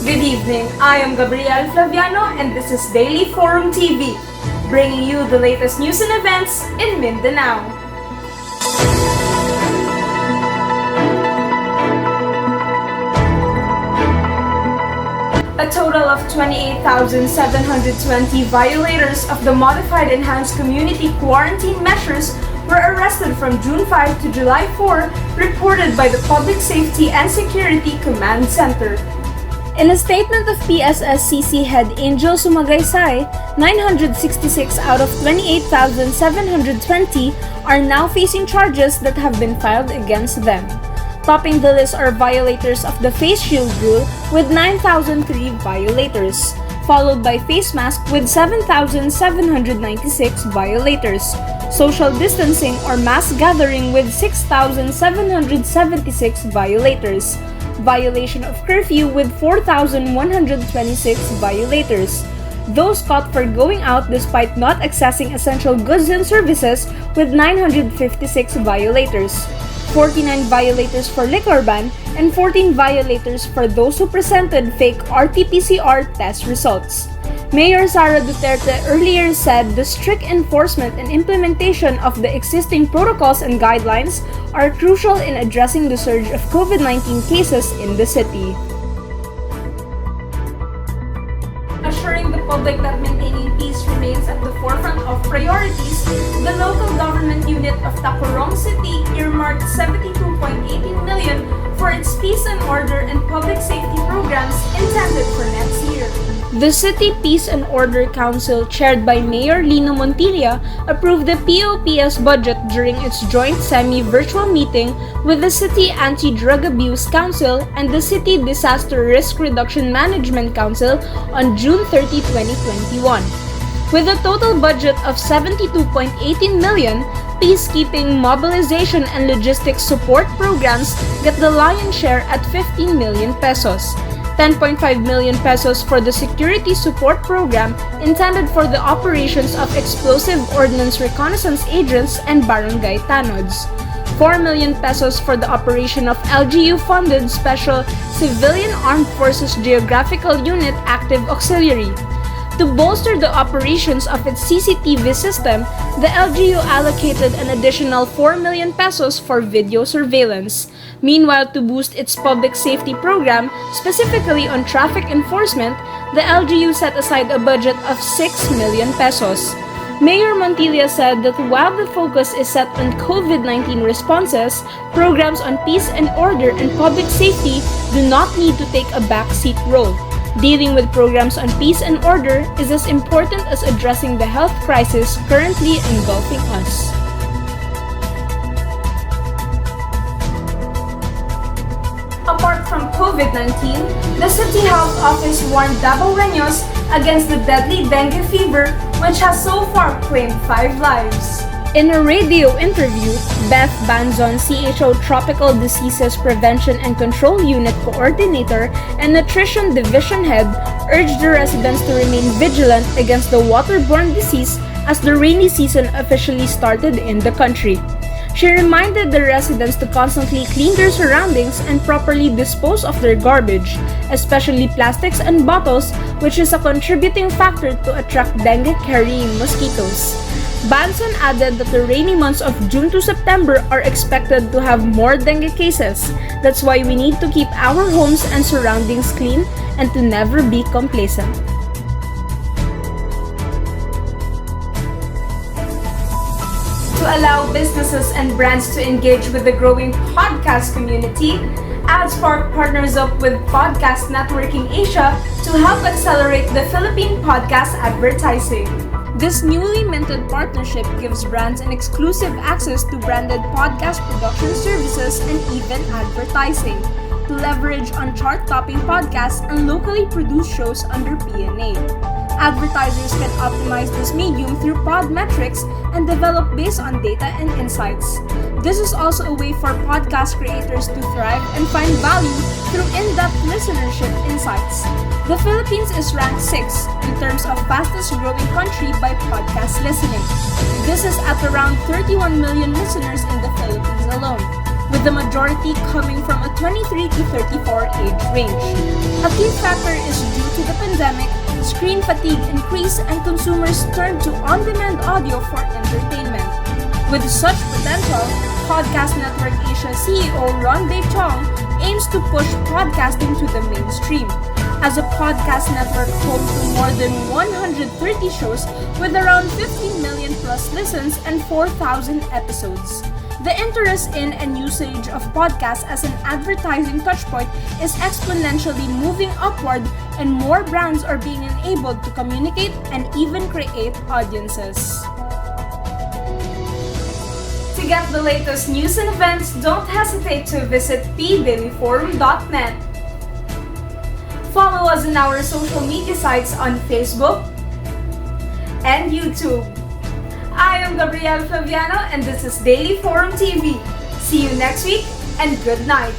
Good evening, I am Gabrielle Flaviano and this is DailyForumTV, bringing you the latest news and events in Mindanao. A total of 28,720 violators of the Modified Enhanced Community Quarantine Measures were arrested from June 5 to July 4, reported by the Public Safety and Security Command Center. In a statement of PSSCC head Angel Sumagaysay, 966 out of 28,720 are now facing charges that have been filed against them. Topping the list are violators of the face shield rule with 9,003 violators, followed by face mask with 7,796 violators, social distancing or mass gathering with 6,776 violators, violation of curfew with 4,126 violators, those caught for going out despite not accessing essential goods and services with 956 violators, 49 violators for liquor ban, and 14 violators for those who presented fake RT-PCR test results. Mayor Sara Duterte earlier said the strict enforcement and implementation of the existing protocols and guidelines are crucial in addressing the surge of COVID-19 cases in the city. Assuring the public that maintaining peace remains at the forefront of priorities, the local government unit of TACURONG City earmarked 72.18 million for its peace and order and public safety programs intended for next year. The City Peace and Order Council, chaired by Mayor Lino Montilla, approved the POPS budget during its joint semi-virtual meeting with the City Anti-Drug Abuse Council and the City Disaster Risk Reduction Management Council on June 30, 2021. With a total budget of 72.18 million, peacekeeping, mobilization, and logistics support programs get the lion's share at 15 million pesos. 10.5 million pesos for the security support program intended for the operations of explosive ordnance reconnaissance agents and barangay tanods. 4 million pesos for the operation of LGU-funded Special Civilian Armed Forces Geographical Unit Active Auxiliary. To bolster the operations of its CCTV system, the LGU allocated an additional 4 million pesos for video surveillance. Meanwhile, to boost its public safety program, specifically on traffic enforcement, the LGU set aside a budget of 6 million pesos. Mayor Montilla said that while the focus is set on COVID-19 responses, programs on peace and order and public safety do not need to take a backseat role. Dealing with programs on peace and order is as important as addressing the health crisis currently engulfing us. Apart from COVID-19, the City Health Office warned Davao against the deadly dengue fever, which has so far claimed 5 lives. In a radio interview, Beth Banzon, CHO Tropical Diseases Prevention and Control Unit Coordinator and Nutrition Division Head, urged the residents to remain vigilant against the waterborne disease as the rainy season officially started in the country. She reminded the residents to constantly clean their surroundings and properly dispose of their garbage, especially plastics and bottles, which is a contributing factor to attract dengue-carrying mosquitoes. Banson added that the rainy months of June to September are expected to have more dengue cases. That's why we need to keep our homes and surroundings clean and to never be complacent. To allow businesses and brands to engage with the growing podcast community, ADSPARK partners up with Podcast Networking Asia to help accelerate the Philippine podcast advertising. This newly minted partnership gives brands an exclusive access to branded podcast production services and even advertising to leverage on chart-topping podcasts and locally produced shows under P&A. Advertisers can optimize this medium through pod metrics and develop based on data and insights. This is also a way for podcast creators to thrive and find value through in-depth listenership insights. The Philippines is ranked 6th in terms of fastest growing country by podcast listening. This is at around 31 million listeners in the Philippines alone. with the majority coming from a 23 to 34 age range. A key factor is due to the pandemic, screen fatigue increased and consumers turned to on-demand audio for entertainment. With such potential, Podcast Network Asia CEO Ron Day Chong aims to push podcasting to the mainstream. As a podcast network home to more than 130 shows with around 15 million plus listens and 4,000 episodes. The interest in and usage of podcasts as an advertising touchpoint is exponentially moving upward, and more brands are being enabled to communicate and even create audiences. To get the latest news and events, don't hesitate to visit DailyForum.net. Follow us on our social media sites on Facebook and YouTube. I am Gabrielle Flaviano and this is Daily Forum TV. See you next week and good night.